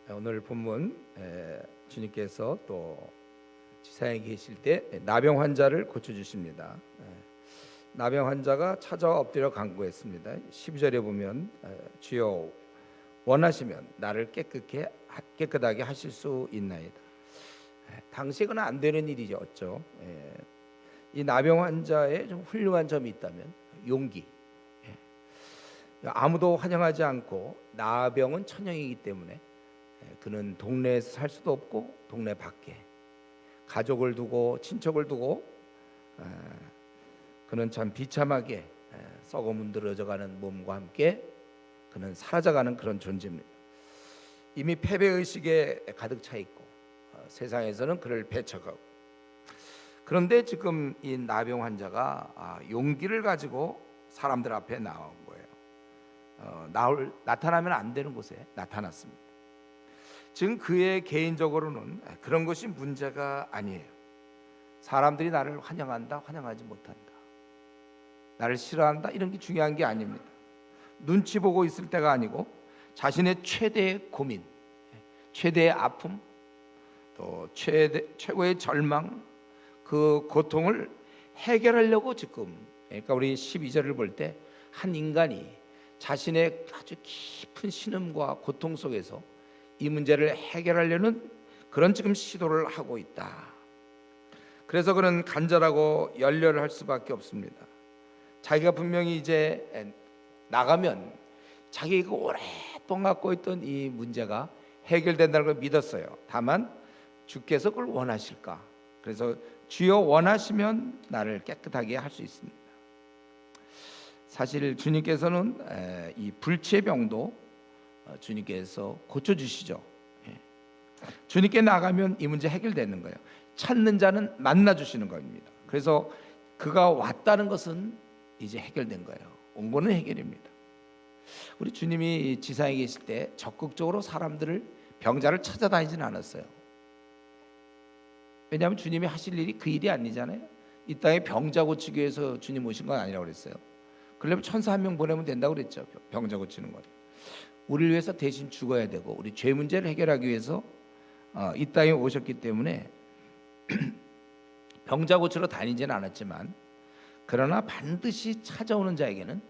오늘 본문 주님께서 또 지상에 계실 때 나병 환자를 고쳐주십니다. 나병 환자가 찾아와 엎드려 간구했습니다. 12절에 보면 주여 원하시면 나를 깨끗하게 하실 수 있나이다. 당시에는 안 되는 일이었죠. 이 나병 환자의 좀 훌륭한 점이 있다면 용기. 아무도 환영하지 않고 나병은 천형이기 때문에 그는 동네에서 살 수도 없고 동네 밖에 가족을 두고 친척을 두고 그는 참 비참하게 썩어 문드러져가는 몸과 함께 그는 사라져가는 그런 존재입니다. 이미 패배의식에 가득 차 있고 세상에서는 그를 배척하고, 그런데 지금 이 나병 환자가 용기를 가지고 사람들 앞에 나온 거예요. 나타나면 안 되는 곳에 나타났습니다. 지금 그의 개인적으로는 그런 것이 문제가 아니에요. 사람들이 나를 환영한다, 환영하지 못한다, 나를 싫어한다, 이런 게 중요한 게 아닙니다. 눈치 보고 있을 때가 아니고 자신의 최대의 고민, 최대의 아픔, 또 최고의 절망, 그 고통을 해결하려고 지금, 그러니까 우리 12절을 볼 때 한 인간이 자신의 아주 깊은 신음과 고통 속에서 이 문제를 해결하려는 그런 지금 시도를 하고 있다. 그래서 그는 간절하고 열렬할 수밖에 없습니다. 자기가 분명히 이제 나가면 자기가 오랫동안 갖고 있던 이 문제가 해결된다는 걸 믿었어요. 다만 주께서 그걸 원하실까? 그래서 주여 원하시면 나를 깨끗하게 할 수 있습니다. 사실 주님께서는 이 불치의 병도 주님께서 고쳐주시죠. 주님께 나가면 이 문제 해결되는 거예요. 찾는 자는 만나주시는 겁니다. 그래서 그가 왔다는 것은 이제 해결된 거예요. 온 거는 해결입니다. 우리 주님이 지상에 계실 때 적극적으로 사람들을, 병자를 찾아다니지는 않았어요. 왜냐하면 주님이 하실 일이 그 일이 아니잖아요. 이 땅에 병자 고치기 위해서 주님 오신 건 아니라고 그랬어요. 그러면 천사 한 명 보내면 된다고 그랬죠. 병자 고치는 건 우리를 위해서 대신 죽어야 되고 우리 죄 문제를 해결하기 위해서 이 땅에 오셨기 때문에 병자 고치러 다니지는 않았지만, 그러나 반드시 찾아오는 자에게는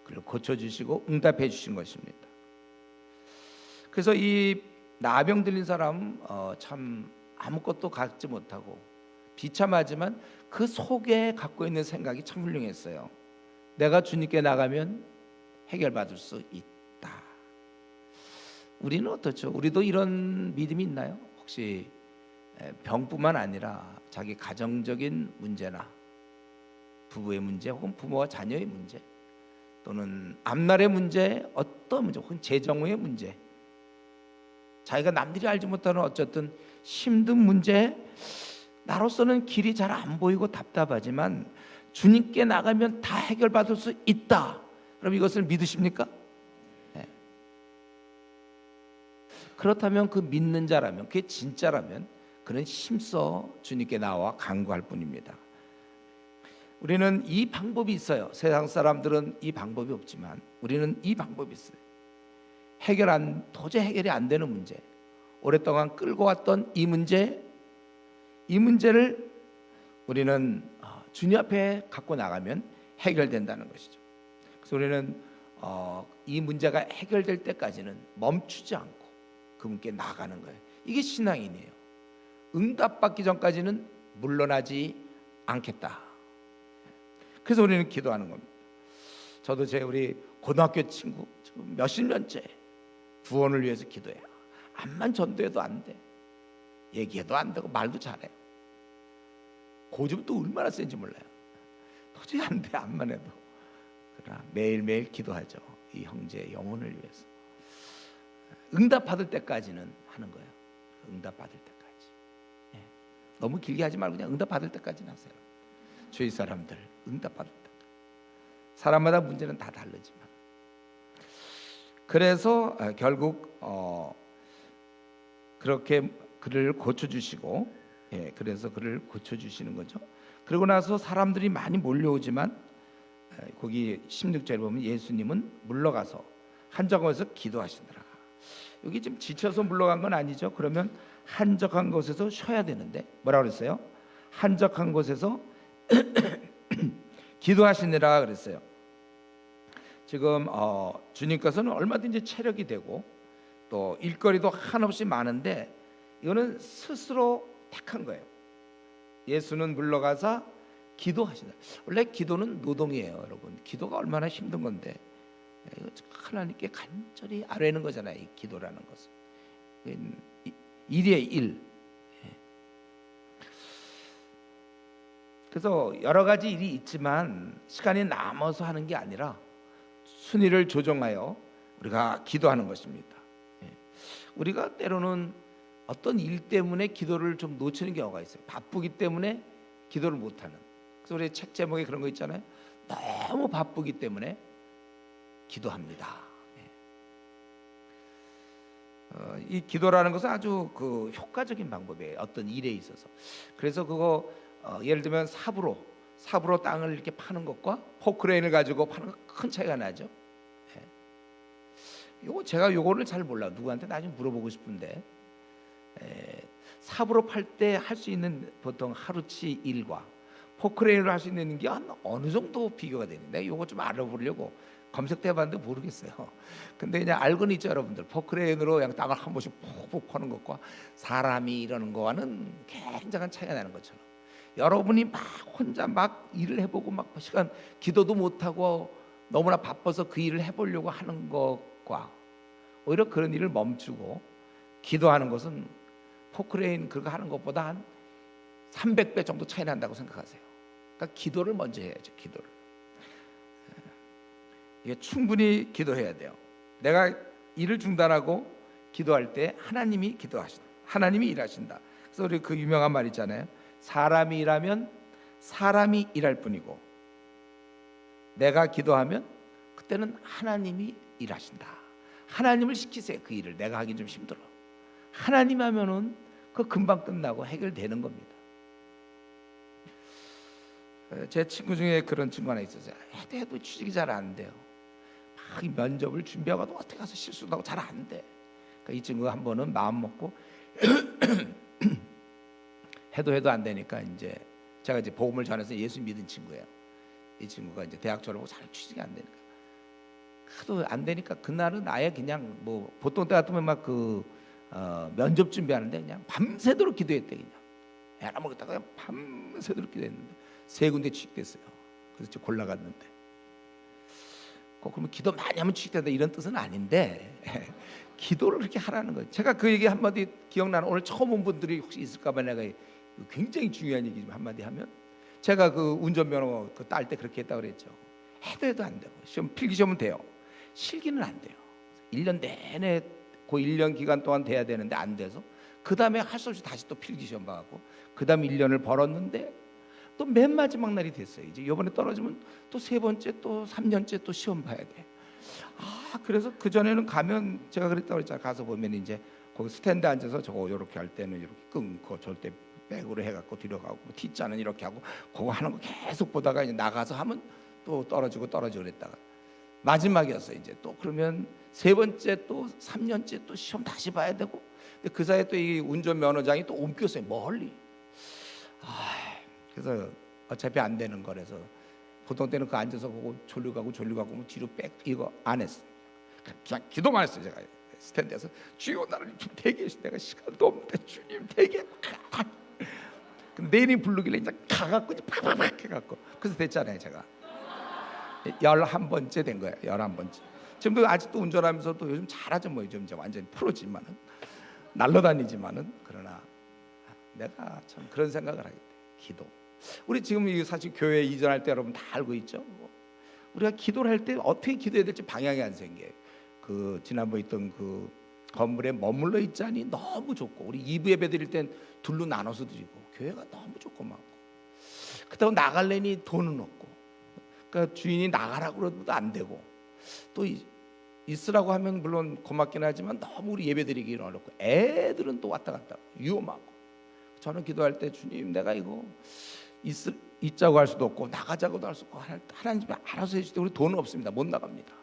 그를 고쳐주시고 응답해 주신 것입니다. 그래서 이 나병 들린 사람 참 아무것도 갖지 못하고 비참하지만 그 속에 갖고 있는 생각이 참 훌륭했어요. 내가 주님께 나가면 해결받을 수 있다. 우리는 어떻죠? 우리도 이런 믿음이 있나요? 혹시 병뿐만 아니라 자기 가정적인 문제나 부부의 문제, 혹은 부모와 자녀의 문제, 또는 앞날의 문제, 어떤 문제, 혹은 재정의 문제, 자기가 남들이 알지 못하는 어쨌든 힘든 문제, 나로서는 길이 잘 안 보이고 답답하지만 주님께 나가면 다 해결받을 수 있다. 그럼 이것을 믿으십니까? 네. 그렇다면 그 믿는 자라면, 그게 진짜라면 그는 힘써 주님께 나와 간구할 뿐입니다. 우리는 이 방법이 있어요. 세상 사람들은 이 방법이 없지만 우리는 이 방법이 있어요. 도저히 해결이 안 되는 문제, 오랫동안 끌고 왔던 이 문제를 우리는 주님 앞에 갖고 나가면 해결된다는 것이죠. 그래서 우리는 이 문제가 해결될 때까지는 멈추지 않고 그분께 나가는 거예요. 이게 신앙이네요. 응답받기 전까지는 물러나지 않겠다. 그래서 우리는 기도하는 겁니다. 저도 우리 고등학교 친구 지금 몇십 년째 구원을 위해서 기도해요. 암만 전도해도 안 돼. 얘기해도 안 되고 말도 잘해. 고집도 얼마나 센지 몰라요. 도저히 안 돼, 암만 해도. 그러나 매일매일 기도하죠. 이 형제의 영혼을 위해서. 응답받을 때까지는 하는 거예요. 응답받을 때까지. 너무 길게 하지 말고 그냥 응답받을 때까지는 하세요. 주위 사람들 응답받을 때까지. 사람마다 문제는 다 다르지만. 그래서 결국 그렇게 그를 고쳐주시고, 그래서 그를 고쳐주시는 거죠. 그러고 나서 사람들이 많이 몰려오지만 거기 16절에 보면 예수님은 물러가서 한 장소에서 기도하시더라. 여기 지금 지쳐서 물러간 건 아니죠. 그러면 한적한 곳에서 쉬어야 되는데 뭐라 그랬어요? 한적한 곳에서 기도하시느라 그랬어요. 지금 주님께서는 얼마든지 체력이 되고 또 일거리도 한없이 많은데 이거는 스스로 택한 거예요. 예수는 물러가서 기도하시다. 원래 기도는 노동이에요, 여러분. 기도가 얼마나 힘든 건데 하나님께 간절히 아뢰는 거잖아요. 이 기도라는 것은 일이에요, 일. 그래서 여러 가지 일이 있지만 시간이 남아서 하는 게 아니라 순위를 조정하여 우리가 기도하는 것입니다. 우리가 때로는 어떤 일 때문에 기도를 좀 놓치는 경우가 있어요. 바쁘기 때문에 기도를 못하는. 그래서 우리 책 제목에 그런 거 있잖아요. 너무 바쁘기 때문에 기도합니다. 이 기도라는 것은 아주 그 효과적인 방법이에요. 어떤 일에 있어서. 그래서 그거 예를 들면 삽으로 땅을 이렇게 파는 것과 포크레인을 가지고 파는 것 큰 차이가 나죠. 제가 요거를 잘 몰라. 누구한테 나중에 물어보고 싶은데 삽으로 팔 때 할 수 있는 보통 하루치 일과 포크레인으로 할 수 있는 게 어느 정도 비교가 되는데 요거 좀 알아보려고 검색도 해봤는데 모르겠어요. 근데 그냥 알고는 있죠, 여러분들. 포크레인으로 그냥 땅을 한 번씩 푹푹 파는 것과 사람이 이러는 거와는 굉장한 차이가 나는 것처럼 여러분이 막 혼자 막 일을 해보고 막 시간 기도도 못하고 너무나 바빠서 그 일을 해보려고 하는 것과 오히려 그런 일을 멈추고 기도하는 것은 포크레인 그거 하는 것보다 한 300배 정도 차이 난다고 생각하세요. 그러니까 기도를 먼저 해야죠. 기도를. 이게 충분히 기도해야 돼요. 내가 일을 중단하고 기도할 때 하나님이 기도하신다. 하나님이 일하신다. 그래서 우리 그 유명한 말 있잖아요. 사람이 일하면 사람이 일할 뿐이고 내가 기도하면 그때는 하나님이 일하신다. 하나님을 시키세요. 그 일을 내가 하긴 좀 힘들어. 하나님 하면은 그 금방 끝나고 해결되는 겁니다. 제 친구 중에 그런 친구 하나 있었어요. 해도 취직이 잘 안 돼요. 막 면접을 준비하고도 어떻게 가서 실수도 하고 잘 안 돼. 그러니까 이 친구가 한 번은 마음 먹고 해도 안 되니까 이제 제가 이제 복음을 전해서 예수 믿은 친구예요. 이 친구가 이제 대학 졸업하고 잘 취직이 안 되니까 하도 안 되니까 그날은 아예 그냥 뭐 보통 때 같으면 막 그 면접 준비하는데 그냥 밤새도록 기도했대. 그냥 애나 먹었다가 그냥 밤새도록 기도했는데 3군데 취직됐어요. 그래서 골라갔는데 그러면 기도 많이 하면 취직된다 이런 뜻은 아닌데 기도를 그렇게 하라는 거예요. 제가 그 얘기 한마디 기억나는 오늘 처음 온 분들이 혹시 있을까봐 내가 굉장히 중요한 얘기 좀 한마디 하면 제가 그 운전면허 그 딸 때 그렇게 했다고 그랬죠. 해도 안 되고 시험 필기시험은 돼요. 실기는 안 돼요. 1년 내내 그 1년 기간 동안 돼야 되는데 안 돼서 그 다음에 할 수 없이 다시 또 필기시험 봐갖고 그 다음 1년을 벌었는데 또 맨 마지막 날이 됐어요. 이제 이번에 떨어지면 또 3번째 또 3년째 또 시험 봐야 돼. 그래서 그 전에는 가면 제가 그랬다고 그랬잖아요. 가서 보면 이제 거기 스탠드 앉아서 저거 이렇게 할 때는 이렇게 끊고 절대 백으로 해갖고 뒤로 가고 T자는 이렇게 하고 그거 하는 거 계속 보다가 이제 나가서 하면 또 떨어지고 그랬다가 마지막이었어요. 이제 또 그러면 3번째 또 3년째 또 시험 다시 봐야 되고 근데 그 사이에 또 이 운전 면허장이 또 옮겼어요. 멀리. 그래서 어차피 안 되는 거라서 보통 때는 그 앉아서 보고 졸려가고 뭐 뒤로 이거 안 했어요. 그냥 기도만 했어요. 제가 스탠드에서 주여 나를 좀 대게 해주세요. 내가 시간도 없는데 주님 대게. 근데 내일이 부르길래 이제 가갖고 이제 팍팍팍 해갖고 그래서 됐잖아요. 제가 11번째 된 거예요. 11번째. 지금도 아직도 운전하면서도 요즘 잘하죠. 뭐 요즘 이제 완전히 프로지만은 날라다니지만은 그러나 내가 참 그런 생각을 하게 돼. 기도. 우리 지금 사실 교회 이전할 때 여러분 다 알고 있죠. 우리가 기도를 할 때 어떻게 기도해야 될지 방향이 안 생겨요. 그 지난번에 있던 그 건물에 머물러 있자니 너무 좋고 우리 2부 예배 드릴 땐 둘로 나눠서 드리고 교회가 너무 좋고 많고 그렇다고 나갈래니 돈은 없고 그러니까 주인이 나가라고 그래도 안 되고 또 있으라고 하면 물론 고맙긴 하지만 너무 우리 예배 드리기 어렵고 애들은 또 왔다 갔다 위험하고 저는 기도할 때 주님 내가 이거 있자고 할 수도 없고 나가자고도 할 수 없고 하나님이 알아서 해주실 때 우리 돈은 없습니다. 못 나갑니다.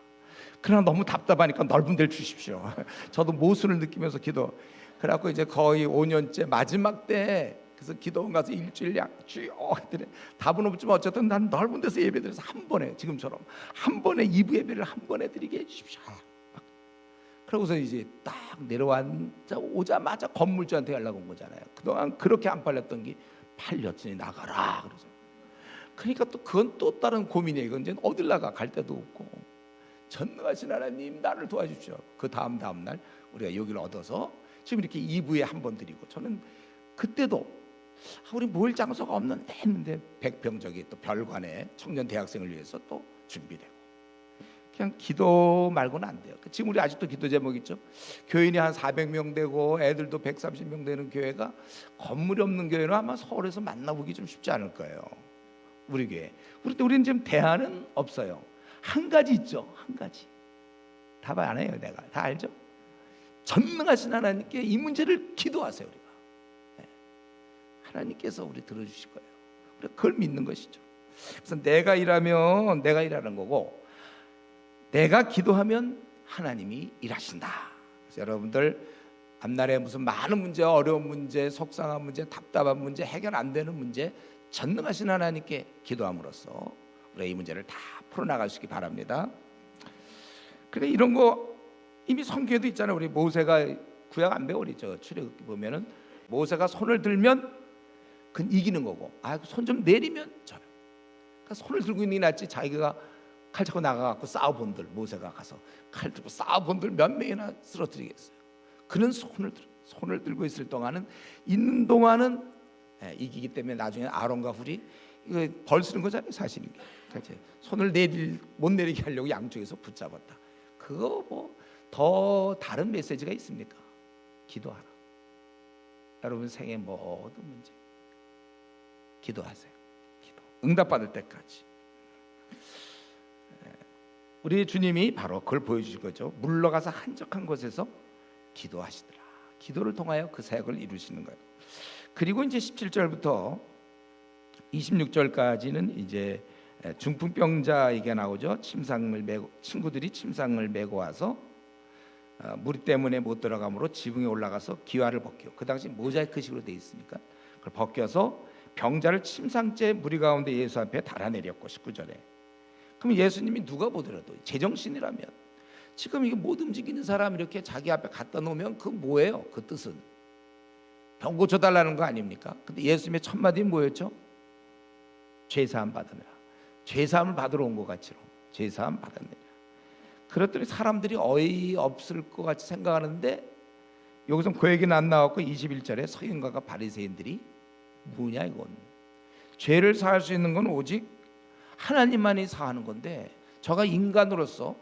그러나 너무 답답하니까 넓은 데를 주십시오. 저도 모순을 느끼면서 기도. 그래갖고 이제 거의 5년째 마지막 때 그래서 기도원 가서 일주일 주여 했더니 답은 없지만 어쨌든 난 넓은 데서 예배드려서 한 번에 지금처럼 한 번에 2부 예배를 한 번에 드리게 해주십시오. 그러고서 이제 딱 오자마자 건물주한테 연락 온 거잖아요. 그동안 그렇게 안 팔렸던 게 팔렸으니 나가라. 그래서 그러니까 또 그건 또 다른 고민이에요. 이건 이제 어딜 나가 갈 데도 없고 전능하신 하나님 나를 도와주십시오. 그 다음 날 우리가 여기를 얻어서 지금 이렇게 2부에 한 번 드리고 저는 그때도 우리 모일 장소가 없는데 했는데 백병적이 또 별관에 청년 대학생을 위해서 또 준비되고 그냥 기도 말고는 안 돼요. 지금 우리 아직도 기도 제목 있죠. 교인이 한 400명 되고 애들도 130명 되는 교회가 건물이 없는 교회는 아마 서울에서 만나보기 좀 쉽지 않을 거예요. 우리 교회. 우리는 지금 대안은 없어요. 한 가지 있죠. 한 가지. 답 안 해요. 내가 다 알죠. 전능하신 하나님께 이 문제를 기도하세요. 우리가 하나님께서 우리 들어주실 거예요. 우리가 그걸 믿는 것이죠. 그래서 내가 일하면 내가 일하는 거고 내가 기도하면 하나님이 일하신다. 그래서 여러분들 앞날에 무슨 많은 문제, 어려운 문제, 속상한 문제, 답답한 문제, 해결 안 되는 문제 전능하신 하나님께 기도함으로써 우리가 이 문제를 다 풀어나갈 수 있기 바랍니다. 그러니까 이런 거 이미 성경에도 있잖아요. 우리 모세가 구약 안 배우리 저 출애굽기 보면은 모세가 손을 들면 그건 이기는 거고 손 좀 내리면 져요. 그러니까 손을 들고 있는 게 낫지 자기가 칼 잡고 나가갖고 싸워본들 모세가 가서 칼 들고 싸워본들 몇 명이나 쓰러뜨리겠어요. 그는 손을 들고 있는 동안은 이기기 때문에 나중에 아론과 훌이 이거 벌 쓰는 거잖아요. 사실 이게 그렇지? 손을 못 내리게 하려고 양쪽에서 붙잡았다. 그거 뭐 더 다른 메시지가 있습니까? 기도하라. 여러분 생의 모든 문제 기도하세요. 기도 응답받을 때까지. 우리 주님이 바로 그걸 보여주실 거죠. 물러가서 한적한 곳에서 기도하시더라. 기도를 통하여 그 사역을 이루시는 거예요. 그리고 이제 17절부터 26절까지는 이제 중풍병자에게 나오죠. 친구들이 침상을 메고 와서 무리 때문에 못 들어가므로 지붕에 올라가서 기와를 벗겨. 그 당시 모자이크식으로 되어 있으니까 그걸 벗겨서 병자를 침상째 무리 가운데 예수 앞에 달아내렸고 19절에. 그럼 예수님이 누가 보더라도 제정신이라면 지금 이게 못 움직이는 사람 이렇게 자기 앞에 갖다 놓으면 그 뭐예요? 그 뜻은 병 고쳐달라는 거 아닙니까? 근데 예수님의 첫 마디는 뭐였죠? 죄사함 받으라. 죄사함을 받으러 온 것 같이로 죄사함 받았느냐. 그랬더니 사람들이 어이없을 것 같이 생각하는데 여기서 그 얘기는 안 나왔고 21절에 서기관과 바리새인들이 뭐냐 이건 죄를 사할 수 있는 건 오직 하나님만이 사하는 건데 저가 인간으로서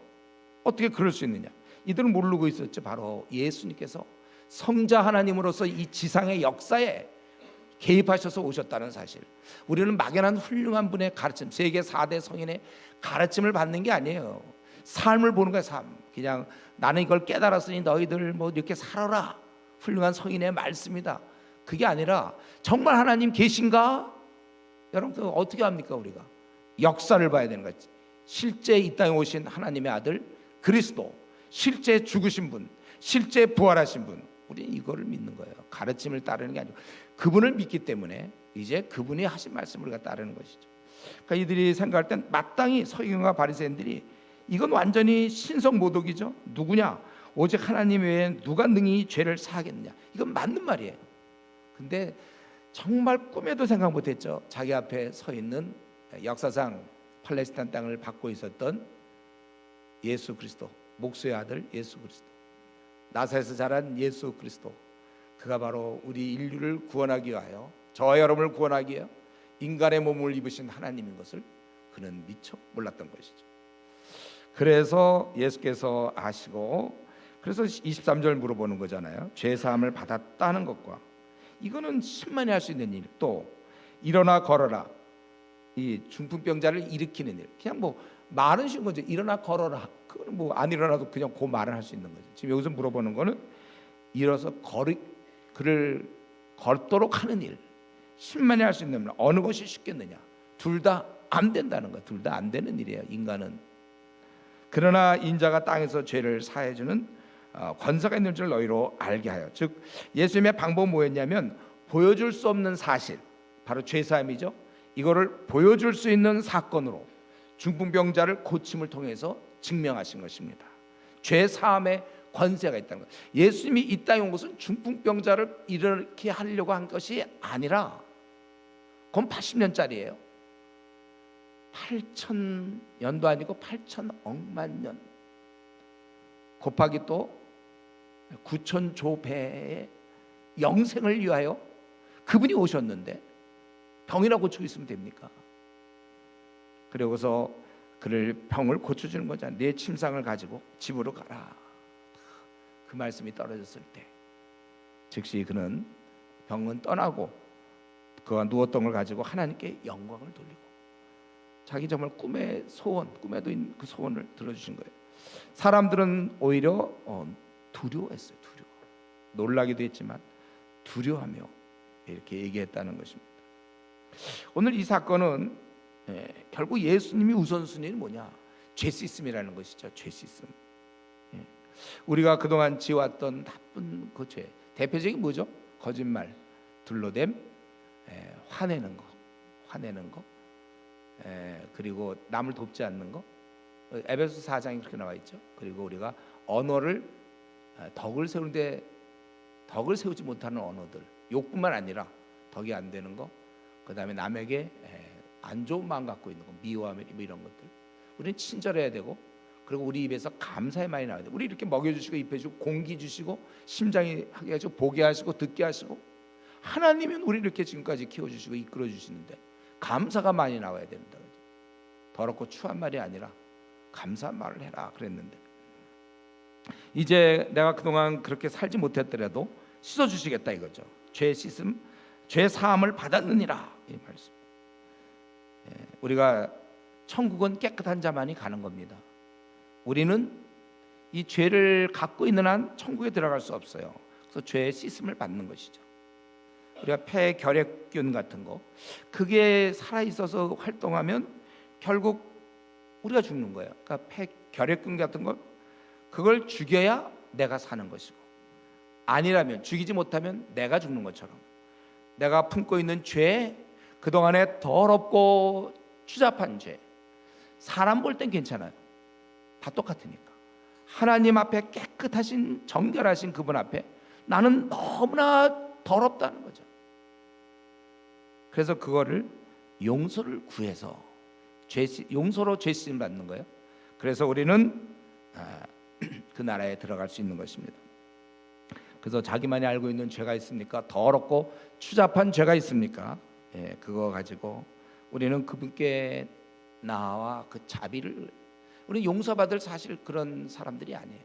어떻게 그럴 수 있느냐. 이들은 모르고 있었죠. 바로 예수님께서 성자 하나님으로서 이 지상의 역사에 개입하셔서 오셨다는 사실. 우리는 막연한 훌륭한 분의 가르침, 세계 4대 성인의 가르침을 받는 게 아니에요. 삶을 보는 거야. 삶. 그냥 나는 이걸 깨달았으니 너희들 뭐 이렇게 살아라. 훌륭한 성인의 말씀이다. 그게 아니라 정말 하나님 계신가? 여러분 그 어떻게 합니까? 우리가 역사를 봐야 되는 거지. 실제 이 땅에 오신 하나님의 아들 그리스도, 실제 죽으신 분, 실제 부활하신 분, 우리는 이거를 믿는 거예요. 가르침을 따르는 게 아니고 그분을 믿기 때문에 이제 그분이 하신 말씀을 우리가 따르는 것이죠. 그러니까 이들이 생각할 땐 마땅히 서기관과 바리새인들이 이건 완전히 신성모독이죠. 누구냐? 오직 하나님 외에 누가 능히 죄를 사하겠느냐. 이건 맞는 말이에요. 근데 정말 꿈에도 생각 못했죠. 자기 앞에 서 있는 역사상 팔레스타인 땅을 받고 있었던 예수 그리스도, 목수의 아들 예수 그리스도, 나사렛에서 자란 예수 그리스도, 그가 바로 우리 인류를 구원하기 위하여 저와 여러분을 구원하기 위하여 인간의 몸을 입으신 하나님인 것을 그는 미처 몰랐던 것이죠. 그래서 예수께서 아시고 그래서 23절 물어보는 거잖아요. 죄사함을 받았다는 것과 이거는 신만이 할 수 있는 일, 또 일어나 걸어라, 이 중풍병자를 일으키는 일, 그냥 뭐 말은 쉬운 거죠. 일어나 걸어라, 그거는 뭐 안 일어나도 그냥 그 말을 할 수 있는 거죠. 지금 여기서 물어보는 거는 일어서 그를 걷도록 하는 일, 신만이 할 수 있는 일, 어느 것이 쉽겠느냐. 둘 다 안 된다는 거예요. 둘 다 안 되는 일이에요. 인간은 그러나 인자가 땅에서 죄를 사해 주는 권세가 있는 줄 너희로 알게 하여. 즉 예수님의 방법은 뭐였냐면 보여줄 수 없는 사실, 바로 죄사함이죠. 이거를 보여줄 수 있는 사건으로 중풍병자를 고침을 통해서 증명하신 것입니다. 죄사함의 권세가 있다는 것. 예수님이 이 땅에 온 것은 중풍병자를 이렇게 하려고 한 것이 아니라, 그건 80년짜리예요 8,000년도 아니고 8,000억만 년 곱하기 또 9,000조 배의 영생을 위하여 그분이 오셨는데 병이나 고치고 있으면 됩니까? 그러고서 그를 병을 고쳐주는 거잖아요. 내 침상을 가지고 집으로 가라. 그 말씀이 떨어졌을 때 즉시 그는 병은 떠나고 그가 누웠던 걸 가지고 하나님께 영광을 돌리고 자기 정말 꿈의 소원, 꿈에도 있는 그 소원을 들어주신 거예요. 사람들은 오히려 두려워했어요. 놀라기도 했지만 두려워하며 이렇게 얘기했다는 것입니다. 오늘 이 사건은 결국 예수님이 우선순위는 뭐냐? 죄 씻음이라는 것이죠. 죄 씻음. 우리가 그동안 지어왔던 나쁜 그 죄, 대표적인 뭐죠? 거짓말, 둘러댐, 화내는 거, 그리고 남을 돕지 않는 거. 에베소 4장에 그렇게 나와 있죠. 그리고 우리가 언어를 덕을 세우는데 덕을 세우지 못하는 언어들, 욕뿐만 아니라 덕이 안 되는 거, 그 다음에 남에게 안 좋은 마음 갖고 있는 거, 미워하며 뭐 이런 것들. 우리는 친절해야 되고, 그리고 우리 입에서 감사의 말이 나와야 돼. 우리 이렇게 먹여주시고 입혀주고 공기 주시고 심장이 하게 하시고 보게 하시고 듣게 하시고, 하나님은 우리 이렇게 지금까지 키워주시고 이끌어주시는데 감사가 많이 나와야 된다. 더럽고 추한 말이 아니라 감사한 말을 해라 그랬는데, 이제 내가 그동안 그렇게 살지 못했더라도 씻어주시겠다 이거죠. 죄 씻음, 죄 사함을 받았느니라 이 말씀. 우리가 천국은 깨끗한 자만이 가는 겁니다. 우리는 이 죄를 갖고 있는 한 천국에 들어갈 수 없어요. 그래서 죄의 씻음을 받는 것이죠. 우리가 폐결핵균 같은 거, 그게 살아있어서 활동하면 결국 우리가 죽는 거예요. 그러니까 폐결핵균 같은 거, 그걸 죽여야 내가 사는 것이고, 아니라면 죽이지 못하면 내가 죽는 것처럼 내가 품고 있는 죄, 그동안에 더럽고 추잡한 죄, 사람 볼 땐 괜찮아요. 다 똑같으니까. 하나님 앞에 깨끗하신 정결하신 그분 앞에 나는 너무나 더럽다는 거죠. 그래서 그거를 용서를 구해서 용서로 죄 씻음 받는 거예요. 그래서 우리는 그 나라에 들어갈 수 있는 것입니다. 그래서 자기만이 알고 있는 죄가 있습니까? 더럽고 추잡한 죄가 있습니까? 그거 가지고 우리는 그분께 나와 그 자비를, 우리는 용서받을 사실 그런 사람들이 아니에요.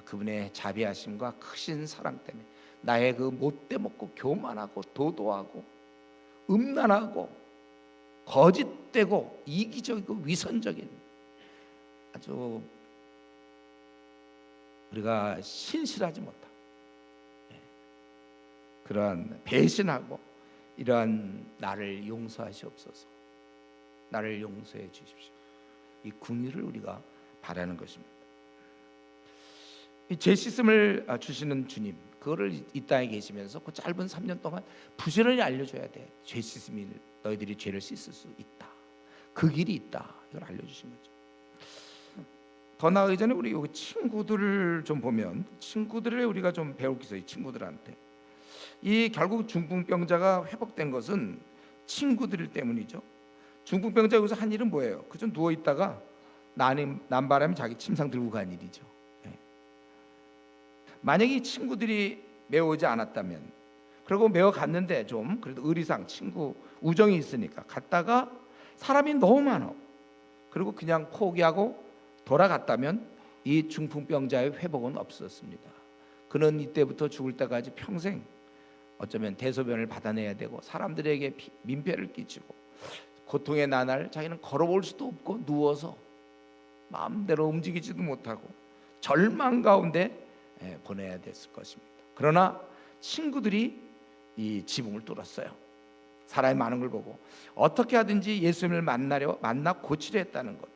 그분의 자비하심과 크신 사랑 때문에 나의 그 못되먹고 교만하고 도도하고 음란하고 거짓되고 이기적이고 위선적인, 아주 우리가 신실하지 못한 그러한 배신하고 이러한 나를 용서하시옵소서. 나를 용서해 주십시오. 이 궁유를 우리가 바라는 것입니다. 이 죄 씻음을 주시는 주님, 그거를 이 땅에 계시면서 그 짧은 3년 동안 부지런히 알려줘야 돼. 죄 씻음이 너희들이 죄를 씻을 수 있다. 그 길이 있다. 이걸 알려주신 거죠. 더 나아가기 전에 우리 여기 친구들을 좀 보면, 친구들을 우리가 좀 배울 게 있어요. 이 친구들한테. 이 결국 중풍병자가 회복된 것은 친구들 때문이죠. 중풍병자가 여기서 한 일은 뭐예요? 그저 누워 있다가 난바람이 자기 침상 들고 간 일이죠. 만약에 이 친구들이 메어오지 않았다면, 그리고 메어 갔는데 좀 그래도 의리상 친구 우정이 있으니까 갔다가 사람이 너무 많아, 그리고 그냥 포기하고 돌아갔다면 이 중풍병자의 회복은 없었습니다. 그는 이때부터 죽을 때까지 평생 어쩌면 대소변을 받아내야 되고 사람들에게 민폐를 끼치고 고통의 나날 자기는 걸어볼 수도 없고 누워서 마음대로 움직이지도 못하고 절망 가운데 보내야 됐을 것입니다. 그러나 친구들이 이 지붕을 뚫었어요. 사람이 많은 걸 보고 어떻게 하든지 예수님을 만나 고치려 했다는 것.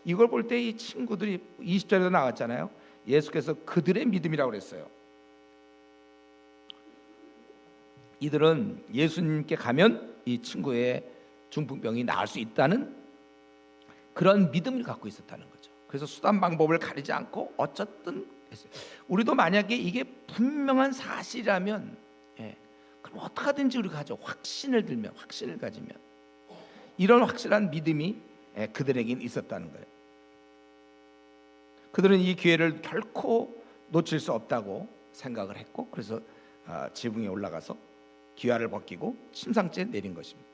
이걸 볼 때 이 친구들이 20절에도 나왔잖아요. 예수께서 그들의 믿음이라고 그랬어요. 이들은 예수님께 가면 이 친구의 중풍병이 나을 수 있다는 그런 믿음을 갖고 있었다는 거죠. 그래서 수단 방법을 가리지 않고 어쨌든 했어요. 우리도 만약에 이게 분명한 사실이라면, 그럼 어떻게든지 우리가 하죠. 확신을 가지면 이런 확실한 믿음이 그들에겐 있었다는 거예요. 그들은 이 기회를 결코 놓칠 수 없다고 생각을 했고, 그래서 지붕에 올라가서 기와를 벗기고 침상째에 내린 것입니다.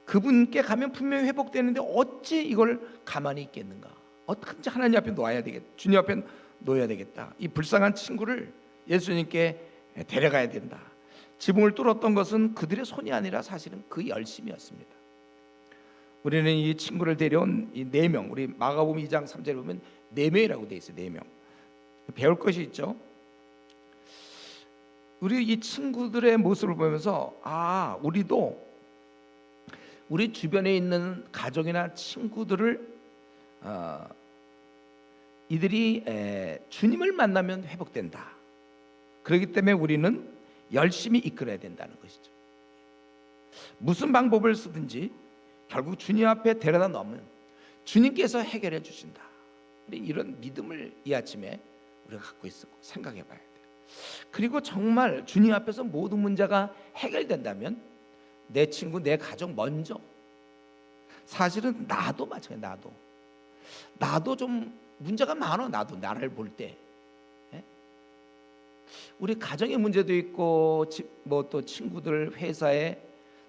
그분께 가면 분명히 회복되는데 어찌 이걸 가만히 있겠는가? 어떻게든지 하나님 앞에 놓아야 되겠다. 주님 앞에 놓아야 되겠다. 이 불쌍한 친구를 예수님께 데려가야 된다. 지붕을 뚫었던 것은 그들의 손이 아니라 사실은 그 열심이었습니다. 우리는 이 친구를 데려온 이 4명, 우리 마가복음 2장 3절에 보면 4명이라고 돼 있어요. 4명. 배울 것이 있죠. 우리 이 친구들의 모습을 보면서 우리도 우리 주변에 있는 가족이나 친구들을 이들이 주님을 만나면 회복된다. 그렇기 때문에 우리는 열심히 이끌어야 된다는 것이죠. 무슨 방법을 쓰든지 결국 주님 앞에 데려다 놓으면 주님께서 해결해 주신다. 이런 믿음을 이 아침에 우리가 갖고 있고 생각해 봐야 돼요. 그리고 정말 주님 앞에서 모든 문제가 해결된다면 내 친구, 내 가족 먼저. 사실은 나도 마찬가지예요. 나도 좀 문제가 많아. 나도 나를 볼 때 우리 가정의 문제도 있고 뭐 또 친구들, 회사에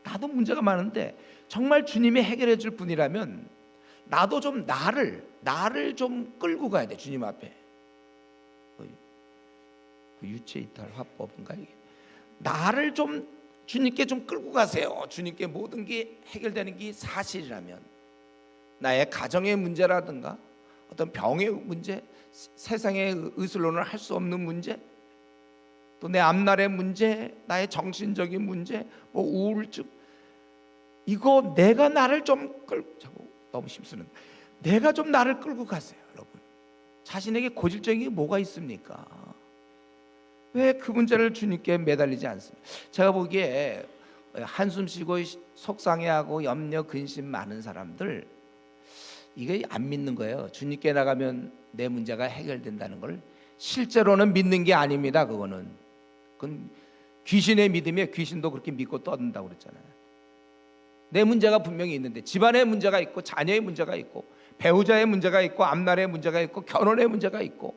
나도 문제가 많은데 정말 주님이 해결해 줄 분이라면 나도 좀 나를 좀 끌고 가야 돼. 주님 앞에. 유체이탈 화법인가 이게. 나를 좀 주님께 좀 끌고 가세요. 주님께 모든 게 해결되는 게 사실이라면 나의 가정의 문제라든가 어떤 병의 문제, 세상의 의술로는 할 수 없는 문제, 또 내 앞날의 문제, 나의 정신적인 문제, 뭐 우울증, 이거 내가 나를 좀 끌고, 너무 힘쓰는, 내가 좀 나를 끌고 가세요. 여러분, 자신에게 고질적인 게 뭐가 있습니까? 왜 그 문제를 주님께 매달리지 않습니까? 제가 보기에 한숨 쉬고 속상해하고 염려 근심 많은 사람들, 이게 안 믿는 거예요. 주님께 나가면 내 문제가 해결된다는 걸 실제로는 믿는 게 아닙니다. 그건 귀신의 믿음이에요. 귀신도 그렇게 믿고 떠든다고 그랬잖아요. 내 문제가 분명히 있는데, 집안의 문제가 있고 자녀의 문제가 있고 배우자의 문제가 있고 앞날의 문제가 있고 결혼의 문제가 있고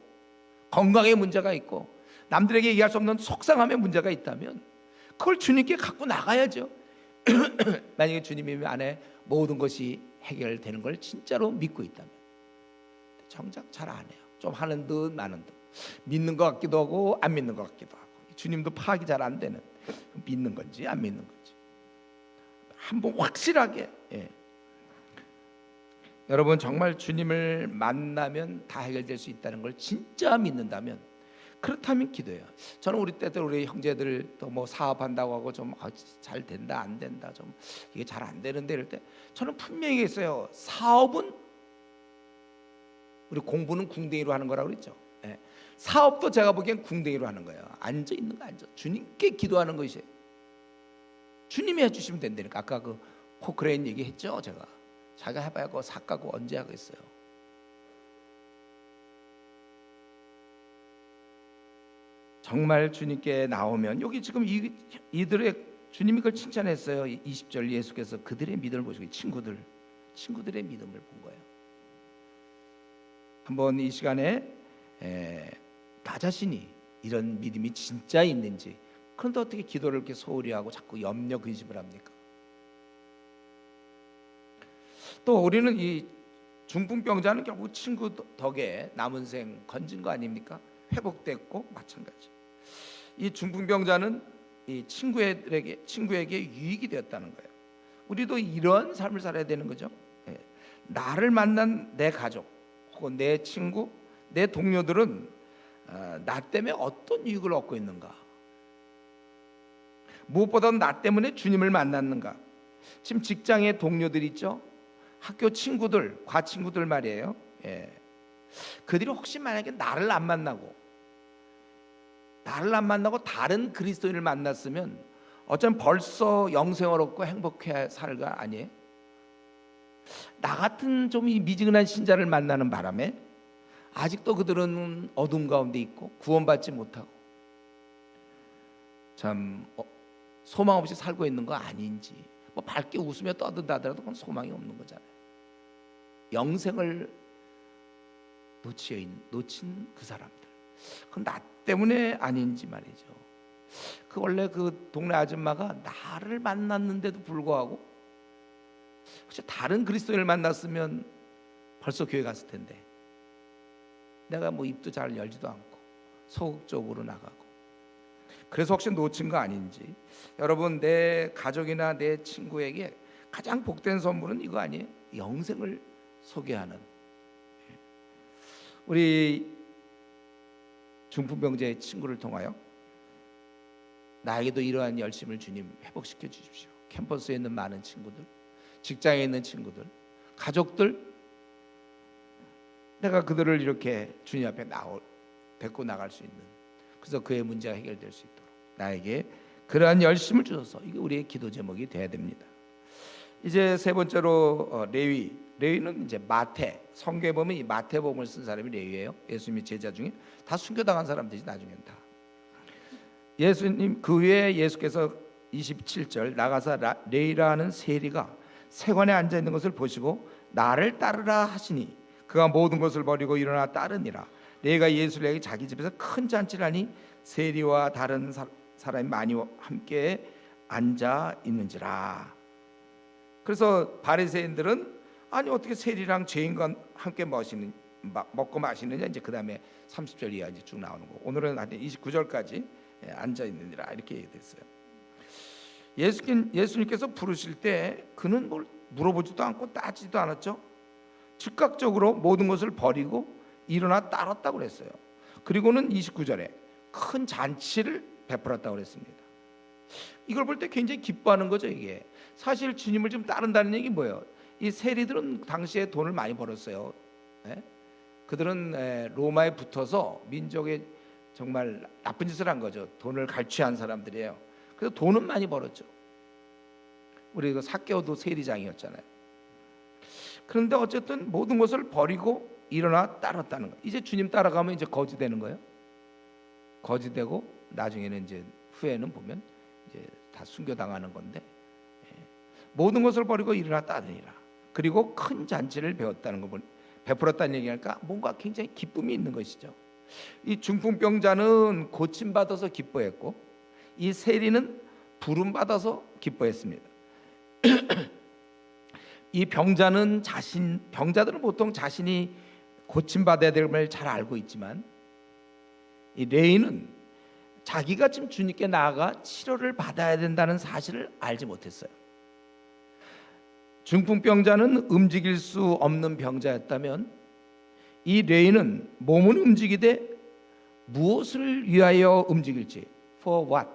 건강의 문제가 있고 남들에게 얘기할 수 없는 속상함의 문제가 있다면 그걸 주님께 갖고 나가야죠. 만약에 주님이 안에 모든 것이 해결되는 걸 진짜로 믿고 있다면. 정작 잘 안 해요. 좀 하는 듯 마는 듯, 믿는 것 같기도 하고 안 믿는 것 같기도 하고, 주님도 파악이 잘 안 되는, 믿는 건지 안 믿는 건지 한번 확실하게. 여러분, 정말 주님을 만나면 다 해결될 수 있다는 걸 진짜 믿는다면, 그렇다면 기도해요. 저는 우리 때들 우리 형제들 또 뭐 사업한다고 하고 좀 잘 된다 안 된다, 좀 이게 잘 안 되는데 이럴 때 저는 분명히 했어요. 사업은 우리 공부는 궁뎅이로 하는 거라고 그랬죠. 사업도 제가 보기엔 궁뎅이로 하는 거예요. 앉아 있는 거 앉아. 주님께 기도하는 것이 주님이 해주시면 된다니까. 아까 그 포크레인 얘기했죠. 제가 자기가 해봐야 그 삭가고 언제 하겠어요. 정말 주님께 나오면, 여기 지금 이들의 주님이 그걸 칭찬했어요. 20절 예수께서 그들의 믿음을 보시고 친구들의 믿음을 본 거예요. 한번 이 시간에 나 자신이 이런 믿음이 진짜 있는지, 그런데 어떻게 기도를 이렇게 소홀히 하고 자꾸 염려 근심을 합니까? 또 우리는 이 중풍병자는 결국 친구 덕에 남은 생 건진 거 아닙니까? 회복됐고 마찬가지. 이 중풍병자는 이 친구에게 유익이 되었다는 거예요. 우리도 이런 삶을 살아야 되는 거죠. 나를 만난 내 가족 혹은 내 친구, 내 동료들은 나 때문에 어떤 유익을 얻고 있는가? 무엇보다 나 때문에 주님을 만났는가? 지금 직장의 동료들 있죠? 학교 친구들, 과 친구들 말이에요. 예. 그들이 혹시 만약에 나를 안 만나고 다른 그리스도인을 만났으면 어쩌면 벌써 영생을 얻고 행복해 살 거 아니에요? 나 같은 좀 미지근한 신자를 만나는 바람에 아직도 그들은 어둠 가운데 있고 구원받지 못하고 참 소망 없이 살고 있는 거 아닌지, 뭐 밝게 웃으며 떠든다더라도 그건 소망이 없는 거잖아요. 영생을 놓친 그 사람들, 그건 나 때문에 아닌지 말이죠. 그 원래 그 동네 아줌마가 나를 만났는데도 불구하고 혹시 다른 그리스도인을 만났으면 벌써 교회 갔을 텐데 내가 뭐 입도 잘 열지도 않고 소극적으로 나가고, 그래서 혹시 놓친 거 아닌지. 여러분, 내 가족이나 내 친구에게 가장 복된 선물은 이거 아니에요? 영생을 소개하는. 우리 중풍병자의 친구를 통하여 나에게도 이러한 열심을 주님 회복시켜 주십시오. 캠퍼스에 있는 많은 친구들, 직장에 있는 친구들, 가족들, 내가 그들을 이렇게 주님 앞에 데리고 나갈 수 있는, 그래서 그의 문제가 해결될 수 있도록 나에게 그러한 열심을 주셔서, 이게 우리의 기도 제목이 돼야 됩니다. 이제 세 번째로 레위는 이제 성경에 보면 이 마태복음을 쓴 사람이 레위예요. 예수님의 제자 중에 다 순교당한 사람들이 나중엔 다. 예수님 그 후에 예수께서 27절 나가서 레위라 하는 세리가 세관에 앉아 있는 것을 보시고 나를 따르라 하시니 그가 모든 것을 버리고 일어나 따르니라. 레위가 예수를 에게 자기 집에서 큰 잔치를 하니 세리와 다른 사람이 많이 함께 앉아 있는지라. 그래서 바리새인들은 아니 어떻게 세리랑 죄인과 함께 먹고 마시느냐, 이제 그 다음에 30절 이하 이제 쭉 나오는 거. 오늘은 한 29절까지 앉아 있느니라 이렇게 얘기됐어요. 예수님께서 부르실 때 그는 뭘 물어보지도 않고 따지도 않았죠. 즉각적으로 모든 것을 버리고 일어나 따랐다고 그랬어요. 그리고는 29절에 큰 잔치를 베풀었다고 그랬습니다. 이걸 볼 때 굉장히 기뻐하는 거죠. 이게 사실 주님을 좀 따른다는 얘기 뭐예요? 이 세리들은 당시에 돈을 많이 벌었어요. 그들은 로마에 붙어서 민족에 정말 나쁜 짓을 한 거죠. 돈을 갈취한 사람들이에요. 그래서 돈은 많이 벌었죠. 우리 그 삭개오도 세리장이었잖아요. 그런데 어쨌든 모든 것을 버리고 일어나 따랐다는 거. 이제 주님 따라가면 이제 거지 되는 거예요. 거지 되고 나중에는 이제 후에는 보면 이제 다 순교당하는 건데, 모든 것을 버리고 일어나 따르니라. 그리고 큰 잔치를 베풀었다는 얘기니까 뭔가 굉장히 기쁨이 있는 것이죠. 이 중풍병자는 고침받아서 기뻐했고 이 세리는 부름받아서 기뻐했습니다. 이 병자들은 보통 자신이 고침받아야 될 걸 잘 알고 있지만 이 레위는 자기가 지금 주님께 나아가 치료를 받아야 된다는 사실을 알지 못했어요. 중풍병자는 움직일 수 없는 병자였다면 이 레위는 몸은 움직이되 무엇을 위하여 움직일지, for what,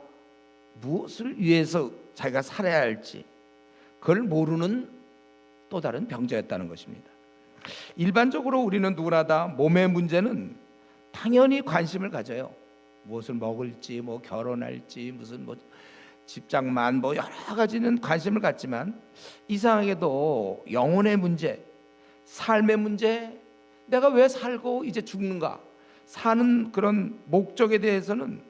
무엇을 위해서 자기가 살아야 할지 그걸 모르는 또 다른 병자였다는 것입니다. 일반적으로 우리는 누구나 다 몸의 문제는 당연히 관심을 가져요. 무엇을 먹을지, 뭐 결혼할지, 무슨 뭐 집장만, 뭐 여러 가지는 관심을 갖지만 이상하게도 영혼의 문제, 삶의 문제, 내가 왜 살고 이제 죽는가, 사는 그런 목적에 대해서는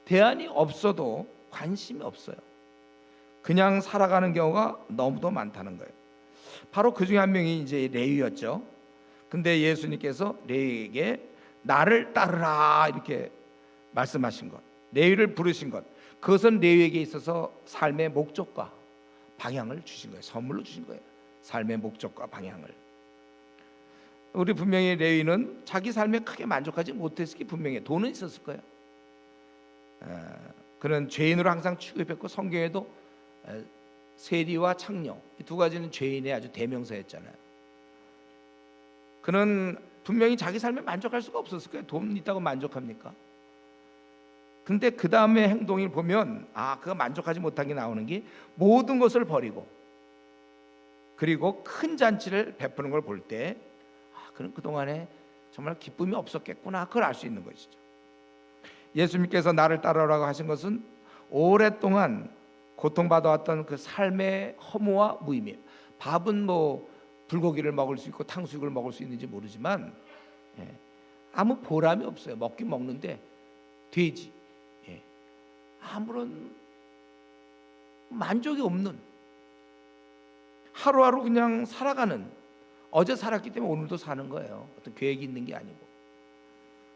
대안이 없어도 관심이 없어요. 그냥 살아가는 경우가 너무도 많다는 거예요. 바로 그 중에 한 명이 이제 레위였죠. 근데 예수님께서 레위에게 나를 따르라 이렇게 말씀하신 것, 레위를 부르신 것, 그것은 레위에게 있어서 삶의 목적과 방향을 주신 거예요. 선물로 주신 거예요. 삶의 목적과 방향을. 우리 분명히 레위는 자기 삶에 크게 만족하지 못했을 게 분명해요. 돈은 있었을 거예요. 그는 죄인으로 항상 취급했고 성경에도 세리와 창녀 이 두 가지는 죄인의 아주 대명사였잖아요. 그는 분명히 자기 삶에 만족할 수가 없었을 거예요. 돈 있다고 만족합니까? 근데 그 다음에 행동을 보면 그가 만족하지 못한 게 나오는 게 모든 것을 버리고 그리고 큰 잔치를 베푸는 걸 볼 때 그는 그동안에 정말 기쁨이 없었겠구나, 그걸 알 수 있는 것이죠. 예수님께서 나를 따르라고 하신 것은 오랫동안 고통받아왔던 그 삶의 허무와 무의미함. 밥은 뭐 불고기를 먹을 수 있고 탕수육을 먹을 수 있는지 모르지만 아무 보람이 없어요. 먹긴 먹는데 돼지, 아무런 만족이 없는, 하루하루 그냥 살아가는, 어제 살았기 때문에 오늘도 사는 거예요. 어떤 계획이 있는 게 아니고,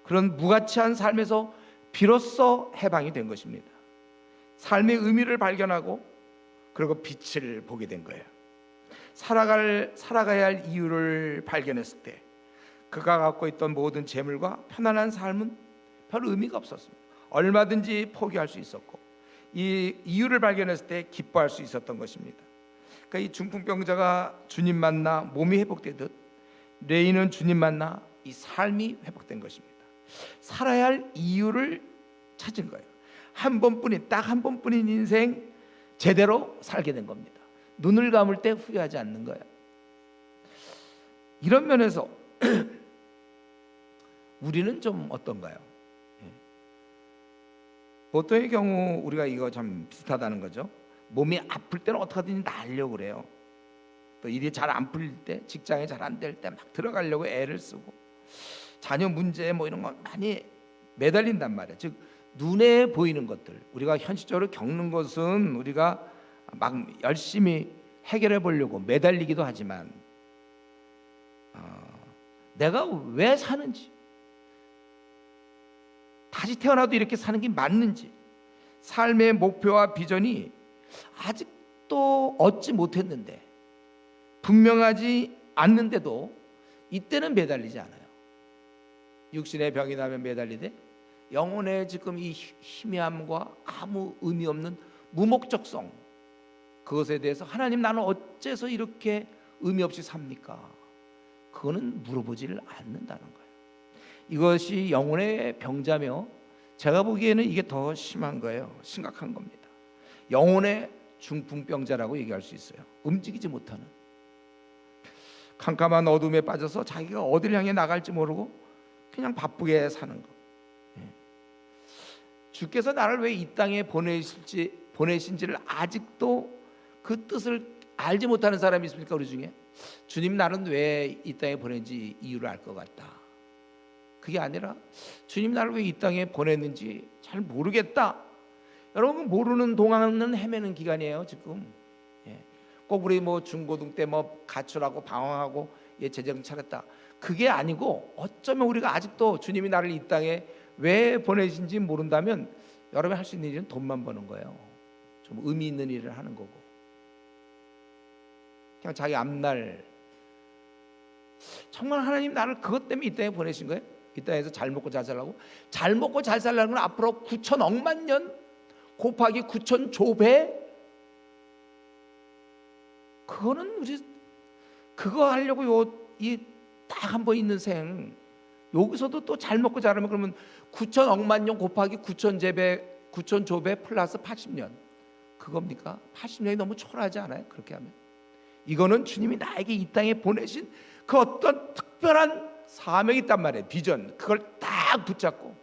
그런 무가치한 삶에서 비로소 해방이 된 것입니다. 삶의 의미를 발견하고 그리고 빛을 보게 된 거예요. 살아가야 할 이유를 발견했을 때 그가 갖고 있던 모든 재물과 편안한 삶은 별 의미가 없었습니다. 얼마든지 포기할 수 있었고, 이 이유를 발견했을 때 기뻐할 수 있었던 것입니다. 그러니까 이 중풍병자가 주님 만나 몸이 회복되듯 레이는 주님 만나 이 삶이 회복된 것입니다. 살아야 할 이유를 찾은 거예요. 딱 한 번뿐인 인생 제대로 살게 된 겁니다. 눈을 감을 때 후회하지 않는 거예요. 이런 면에서 우리는 좀 어떤가요? 보통의 경우 우리가 이거 참 비슷하다는 거죠. 몸이 아플 때는 어떻게든지 나으려고 그래요. 또 일이 잘 안 풀릴 때, 직장이 잘 안 될 때 막 들어가려고 애를 쓰고, 자녀 문제 뭐 이런 거 많이 매달린단 말이에요. 즉 눈에 보이는 것들, 우리가 현실적으로 겪는 것은 우리가 막 열심히 해결해 보려고 매달리기도 하지만 내가 왜 사는지, 다시 태어나도 이렇게 사는 게 맞는지, 삶의 목표와 비전이 아직도 얻지 못했는데, 분명하지 않는데도 이때는 매달리지 않아요. 육신의 병이 나면 매달리되 영혼의 지금 이 희미함과 아무 의미 없는 무목적성, 그것에 대해서 하나님, 나는 어째서 이렇게 의미 없이 삽니까? 그거는 물어보지를 않는다는 거예요. 이것이 영혼의 병자며, 제가 보기에는 이게 더 심한 거예요. 심각한 겁니다. 영혼의 중풍병자라고 얘기할 수 있어요. 움직이지 못하는, 캄캄한 어둠에 빠져서 자기가 어디를 향해 나갈지 모르고 그냥 바쁘게 사는 것. 주께서 나를 왜 이 땅에 보내신지를 아직도 그 뜻을 알지 못하는 사람이 있습니까? 우리 중에 주님, 나는 왜 이 땅에 보낸지 이유를 알 것 같다. 그게 아니라 주님, 나를 왜 이 땅에 보냈는지 잘 모르겠다. 여러분, 모르는 동안은 헤매는 기간이에요 지금. 꼭 우리 뭐 중고등 때 뭐 가출하고 방황하고 재정 차렸다, 그게 아니고, 어쩌면 우리가 아직도 주님이 나를 이 땅에 왜 보내신지 모른다면 여러분이 할 수 있는 일은 돈만 버는 거예요. 좀 의미 있는 일을 하는 거고, 그냥 자기 앞날, 정말 하나님 나를 그것 때문에 이 땅에 보내신 거예요? 이 땅에서 잘 먹고 잘 살라고? 잘 먹고 잘 살라는 건 앞으로 9천억만 년 곱하기 9천 조배, 그거는 우리 그거 하려고 이 딱 한 번 있는 생, 여기서도 또 잘 먹고 자라면, 그러면 9천억만 년 곱하기 9천 조배 플러스 80년, 그겁니까? 80년이 너무 초라하지 않아요? 그렇게 하면 이거는 주님이 나에게 이 땅에 보내신 그 어떤 특별한 사명이 있단 말이에요. 비전, 그걸 딱 붙잡고,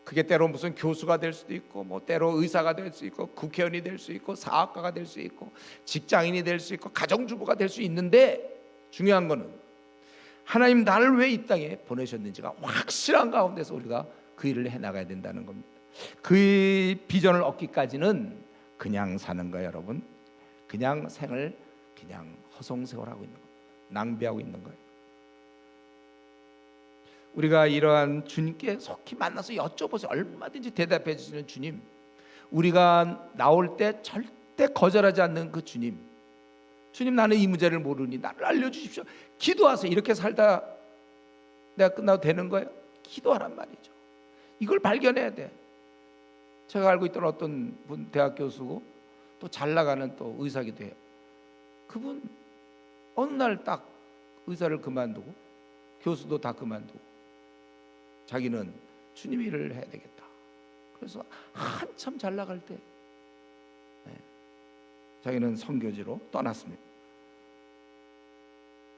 그게 때로 무슨 교수가 될 수도 있고, 뭐 때로 의사가 될 수 있고, 국회의원이 될 수 있고, 사업가가 될 수 있고, 직장인이 될 수 있고, 가정주부가 될 수 있는데, 중요한 거는 하나님 나를 왜 이 땅에 보내셨는지가 확실한 가운데서 우리가 그 일을 해나가야 된다는 겁니다. 그 비전을 얻기까지는 그냥 사는 거예요, 여러분. 그냥 생을 그냥 허송세월하고 있는 겁니다. 낭비하고 있는 거예요. 우리가 이러한 주님께 속히 만나서 여쭤보세요. 얼마든지 대답해 주시는 주님, 우리가 나올 때 절대 거절하지 않는 그 주님, 주님, 나는 이 문제를 모르니 나를 알려주십시오. 기도하세요. 이렇게 살다 내가 끝나도 되는 거예요? 기도하란 말이죠. 이걸 발견해야 돼. 제가 알고 있던 어떤 분, 대학 교수고 또 잘 나가는 또 의사기도 해요. 그분 어느 날 딱 의사를 그만두고 교수도 다 그만두고 자기는 주님 일을 해야 되겠다. 그래서 한참 잘 나갈 때 자기는 선교지로 떠났습니다.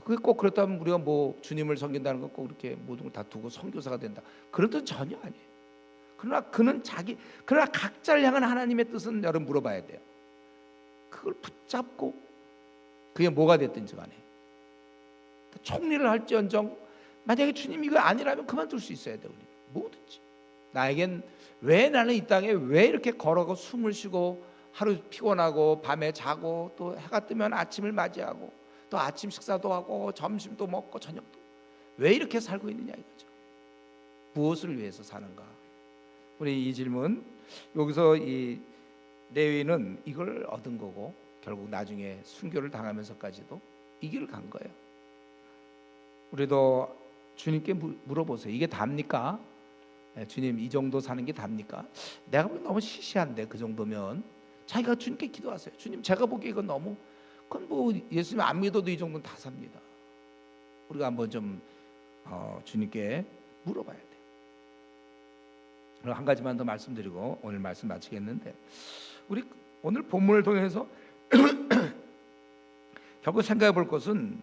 그게 꼭 그렇다면 우리가 뭐 주님을 섬긴다는 건 꼭 이렇게 모든 걸 다 두고 선교사가 된다, 그런 뜻 전혀 아니에요. 그러나 각자를 향한 하나님의 뜻은 여러분 물어봐야 돼요. 그걸 붙잡고 그게 뭐가 됐든지 간에 총리를 할지언정 만약에 주님 이거 아니라면 그만둘 수 있어야 돼. 우리 뭐든지 나에겐 왜 나는 이 땅에 왜 이렇게 걸어가고 숨을 쉬고 하루 피곤하고 밤에 자고 또 해가 뜨면 아침을 맞이하고 또 아침 식사도 하고 점심도 먹고 저녁도 왜 이렇게 살고 있느냐 이거죠. 무엇을 위해서 사는가? 우리 이 질문, 여기서 이 레위는 이걸 얻은 거고 결국 나중에 순교를 당하면서까지도 이 길을 간 거예요. 우리도 주님께 물어보세요. 이게 답니까? 주님 이 정도 사는 게 답니까? 내가 보기엔 너무 시시한데 그 정도면 자기가 주님께 기도하세요. 주님 제가 보기에 이건 너무, 그건 뭐 예수님 안 믿어도 이 정도는 다 삽니다. 우리가 한번 좀 주님께 물어봐야 돼요. 한 가지만 더 말씀드리고 오늘 말씀 마치겠는데, 우리 오늘 본문을 통해서 결국 생각해 볼 것은,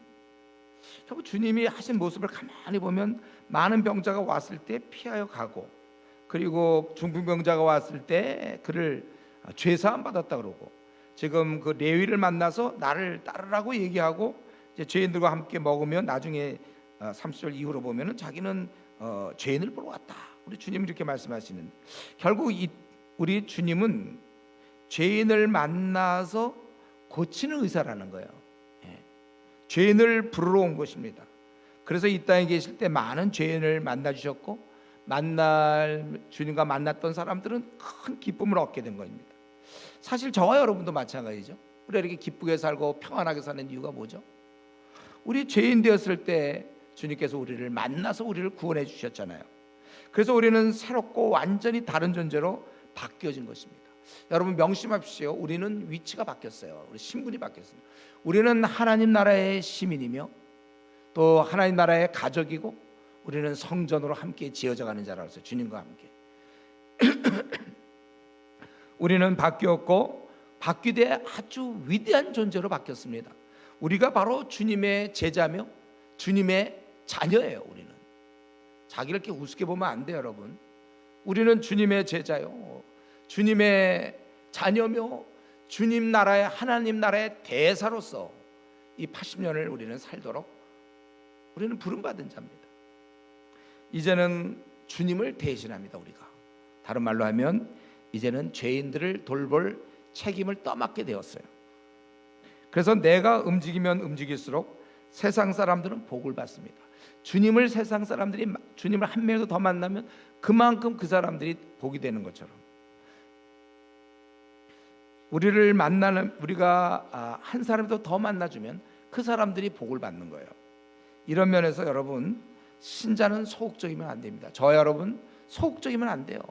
결국 주님이 하신 모습을 가만히 보면 많은 병자가 왔을 때 피하여 가고, 그리고 중풍병자가 왔을 때 그를 죄사함 받았다 그러고, 지금 그 레위를 만나서 나를 따르라고 얘기하고 이제 죄인들과 함께 먹으면 나중에 30절 이후로 보면은 자기는 죄인을 보러 왔다. 우리 주님이 이렇게 말씀하시는, 결국 우리 주님은 죄인을 만나서 고치는 의사라는 거예요. 죄인을 부르러 온 것입니다. 그래서 이 땅에 계실 때 많은 죄인을 만나 주셨고, 주님과 만났던 사람들은 큰 기쁨을 얻게 된 겁니다. 사실 저와 여러분도 마찬가지죠. 우리가 이렇게 기쁘게 살고 평안하게 사는 이유가 뭐죠? 우리 죄인 되었을 때 주님께서 우리를 만나서 우리를 구원해 주셨잖아요. 그래서 우리는 새롭고 완전히 다른 존재로 바뀌어진 것입니다. 여러분 명심하십시오. 우리는 위치가 바뀌었어요. 우리 신분이 바뀌었습니다. 우리는 하나님 나라의 시민이며 또 하나님 나라의 가족이고, 우리는 성전으로 함께 지어져 가는 자라서 주님과 함께 우리는 바뀌었고, 바뀌되 아주 위대한 존재로 바뀌었습니다. 우리가 바로 주님의 제자며 주님의 자녀예요. 우리는 자기를 이렇게 우습게 보면 안 돼요, 여러분. 우리는 주님의 제자요, 주님의 자녀며 주님 나라의, 하나님 나라의 대사로서 이 80년을 우리는 살도록 우리는 부름받은 자입니다. 이제는 주님을 대신합니다. 우리가 다른 말로 하면 이제는 죄인들을 돌볼 책임을 떠맡게 되었어요. 그래서 내가 움직이면 움직일수록 세상 사람들은 복을 받습니다. 세상 사람들이 주님을 한 명이라도 더 만나면 그만큼 그 사람들이 복이 되는 것처럼, 우리가 한 사람도 더 만나주면 그 사람들이 복을 받는 거예요. 이런 면에서 여러분, 신자는 소극적이면 안 됩니다. 저 여러분 소극적이면 안 돼요.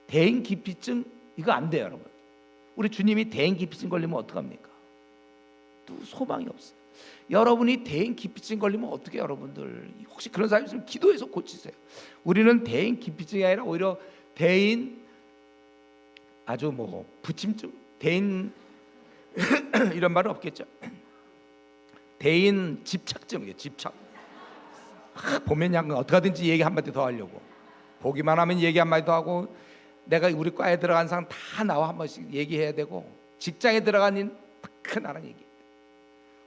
대인 기피증 이거 안 돼요, 여러분. 우리 주님이 대인 기피증 걸리면 어떡합니까? 또 소망이 없어요. 여러분이 대인 기피증 걸리면 어떻게, 여러분들 혹시 그런 사람 있으면 기도해서 고치세요. 우리는 대인 기피증이 아니라 오히려 대인 아주 부침증, 대인 이런 말은 없겠죠. 대인 집착증이에요. 집착. 보면 그냥 어떻게 하든지 얘기 한마디 더 하려고, 보기만 하면 얘기 한마디 더 하고, 내가 우리 과에 들어간 사람 다 나와 한 번씩 얘기해야 되고, 직장에 들어간 큰 나랑 얘기해야 돼.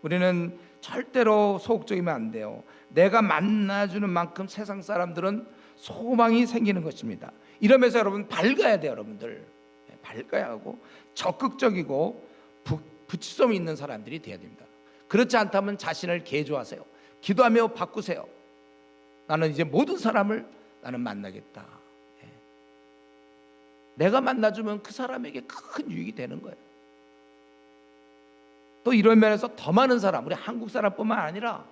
우리는 절대로 소극적이면 안 돼요. 내가 만나주는 만큼 세상 사람들은 소망이 생기는 것입니다. 이러면서 여러분 밝아야 돼요. 여러분들 밝아야 하고 적극적이고 부치성이 있는 사람들이 돼야 됩니다. 그렇지 않다면 자신을 개조하세요. 기도하며 바꾸세요. 나는 이제 모든 사람을 나는 만나겠다. 내가 만나주면 그 사람에게 큰 유익이 되는 거예요. 또 이런 면에서 더 많은 사람, 우리 한국 사람뿐만 아니라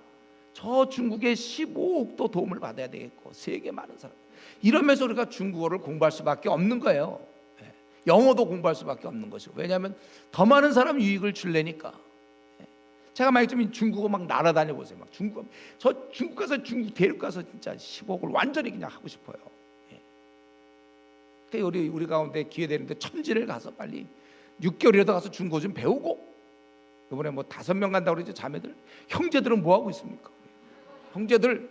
저 중국의 15억도 도움을 받아야 되겠고, 세계 많은 사람, 이러면서 우리가 중국어를 공부할 수밖에 없는 거예요. 영어도 공부할 수밖에 없는 것이고, 왜냐하면 더 많은 사람 유익을 줄래니까. 제가 만약 좀 중국어 막 날아다녀 보세요. 막 저 중국 가서, 중국 대륙 가서 진짜 15억을 완전히 그냥 하고 싶어요. 우리 가운데 기회 되는데 천지를 가서 빨리 6개월이라도 가서 중국어 좀 배우고, 이번에 뭐 5명 간다고 그러죠. 자매들. 형제들은 뭐 하고 있습니까? 형제들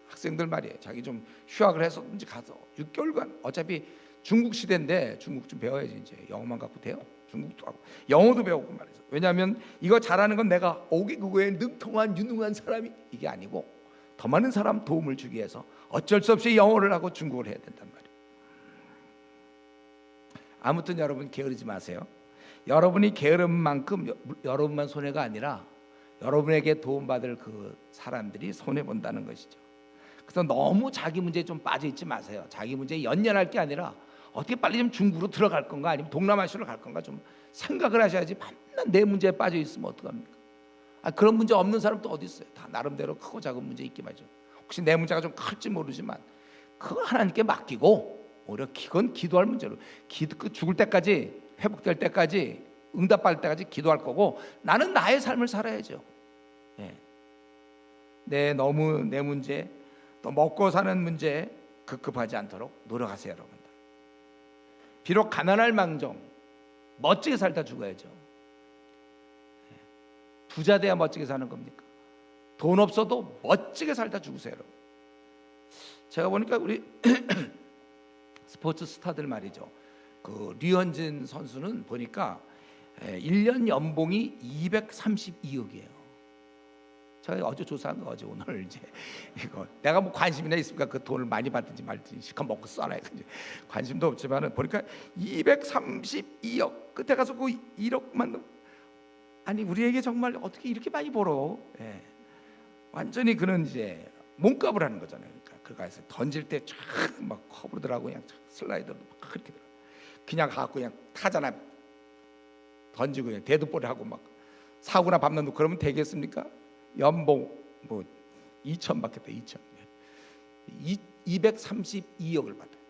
학생들 말이에요. 자기 좀 휴학을 해서 가서 6개월간 어차피 중국 시대인데 중국 좀 배워야지. 이제 영어만 갖고 돼요? 중국도 하고 영어도 배우고 말이죠. 왜냐하면 이거 잘하는 건 내가 오기 그거에 능통한 유능한 사람이 이게 아니고 더 많은 사람 도움을 주기 위해서 어쩔 수 없이 영어를 하고 중국어를 해야 된단 말이에요. 아무튼 여러분 게으르지 마세요. 여러분이 게으른 만큼 여러분만 손해가 아니라 여러분에게 도움받을 그 사람들이 손해본다는 것이죠. 그래서 너무 자기 문제에 좀 빠져있지 마세요. 자기 문제에 연연할 게 아니라 어떻게 빨리 좀 중국으로 들어갈 건가 아니면 동남아시아로 갈 건가 좀 생각을 하셔야지. 맨날 내 문제에 빠져있으면 어떡합니까? 그런 문제 없는 사람 또 어디 있어요? 다 나름대로 크고 작은 문제 있기 마죠. 혹시 내 문제가 좀 클지 모르지만 그거 하나님께 맡기고 오히려 그건 기도할 문제로 죽을 때까지 회복될 때까지 응답받을 때까지 기도할 거고 나는 나의 삶을 살아야죠. 내 문제 또 먹고 사는 문제에 급급하지 않도록 노력하세요, 여러분들. 비록 가난할 망정 멋지게 살다 죽어야죠. 부자 돼야 멋지게 사는 겁니까? 돈 없어도 멋지게 살다 죽으세요, 여러분. 제가 보니까 우리 스포츠 스타들 말이죠. 그 류현진 선수는 보니까 1년 연봉이 232억이에요. 제가 어제 조사한 거 어제 오늘 이제 이거 내가 뭐 관심이나 있습니까? 그 돈을 많이 받든지 말든지 실컷 먹고 써라 이제 관심도 없지만은 보니까 232억 끝에 가서 그 1억만 아니 우리에게 정말 어떻게 이렇게 많이 벌어? 완전히 그는 이제 몸값을 하는 거잖아요. 그러니까 그가에서 던질 때 쫙 막 커브들하고 그냥 슬라이더로 막 그렇게 그냥 갖고 그냥 타잖아. 던지고 그냥 데드볼 하고 막 사고나 밟는 거 그러면 되겠습니까? 연봉 뭐 2천 받겠다. 2천 232억을 받아요.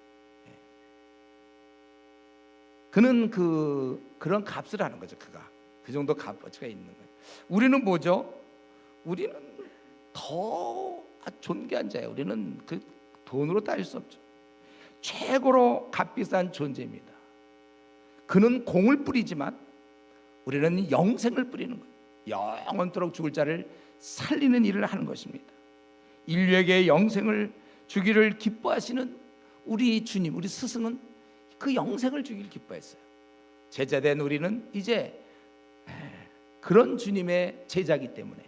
그는 그런 값을 하는 거죠. 그가 그 정도 값어치가 있는 거예요. 우리는 뭐죠? 우리는 더 존귀한 자예요. 우리는 그 돈으로 따질 수 없죠. 최고로 값비싼 존재입니다. 그는 공을 뿌리지만 우리는 영생을 뿌리는 거예요. 영원토록 죽을 자를 살리는 일을 하는 것입니다. 인류에게 영생을 주기를 기뻐하시는 우리 주님, 우리 스승은 그 영생을 주기를 기뻐했어요. 제자된 우리는 이제 그런 주님의 제자이기 때문에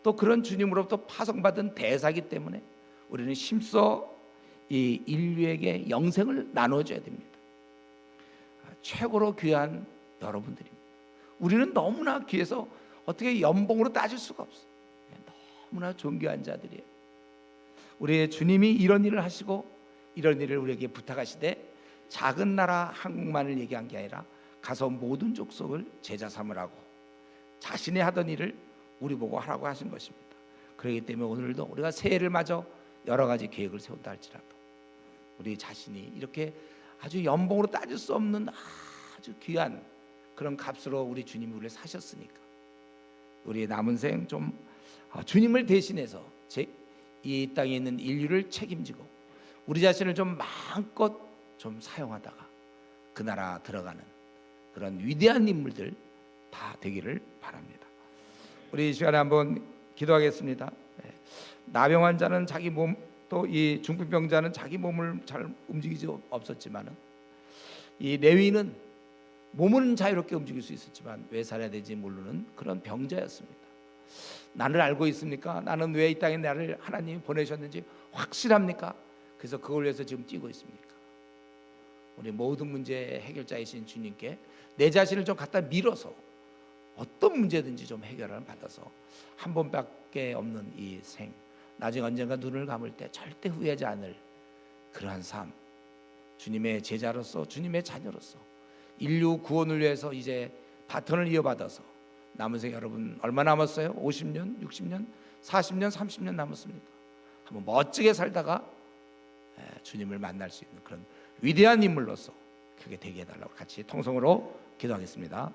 또 그런 주님으로부터 파송받은 대사이기 때문에 우리는 힘써 이 인류에게 영생을 나눠줘야 됩니다. 최고로 귀한 여러분들입니다. 우리는 너무나 귀해서 어떻게 연봉으로 따질 수가 없어요. 너무나 존귀한 자들이에요. 우리의 주님이 이런 일을 하시고 이런 일을 우리에게 부탁하시되 작은 나라 한국만을 얘기한 게 아니라 가서 모든 족속을 제자 삼으라고 자신이 하던 일을 우리 보고 하라고 하신 것입니다. 그렇기 때문에 오늘도 우리가 새해를 맞아 여러 가지 계획을 세운다 할지라도 우리 자신이 이렇게 아주 연봉으로 따질 수 없는 아주 귀한 그런 값으로 우리 주님이 우리를 사셨으니까 우리의 남은 생 좀 주님을 대신해서 이 땅에 있는 인류를 책임지고 우리 자신을 좀 마음껏 좀 사용하다가 그 나라 들어가는 그런 위대한 인물들 다 되기를 바랍니다. 우리 이 시간에 한번 기도하겠습니다. 나병 환자는 자기 몸 또 이 중풍병자는 자기 몸을 잘 움직이지 없었지만은 이 레위는 몸은 자유롭게 움직일 수 있었지만 왜 살아야 되지 모르는 그런 병자였습니다. 나를 알고 있습니까? 나는 왜 이 땅에 나를 하나님이 보내셨는지 확실합니까? 그래서 그걸 위해서 지금 뛰고 있습니까? 우리 모든 문제의 해결자이신 주님께 내 자신을 좀 갖다 밀어서 어떤 문제든지 좀 해결을 받아서 한 번밖에 없는 이 생 나중에 언젠가 눈을 감을 때 절대 후회하지 않을 그러한 삶 주님의 제자로서 주님의 자녀로서 인류 구원을 위해서 이제 바톤을 이어받아서 남은 생 여러분 얼마 남았어요? 50년, 60년, 40년, 30년 남았습니까? 한번 멋지게 살다가 주님을 만날 수 있는 그런 위대한 인물로서 그게 되게 해달라고 같이 통성으로 기도하겠습니다.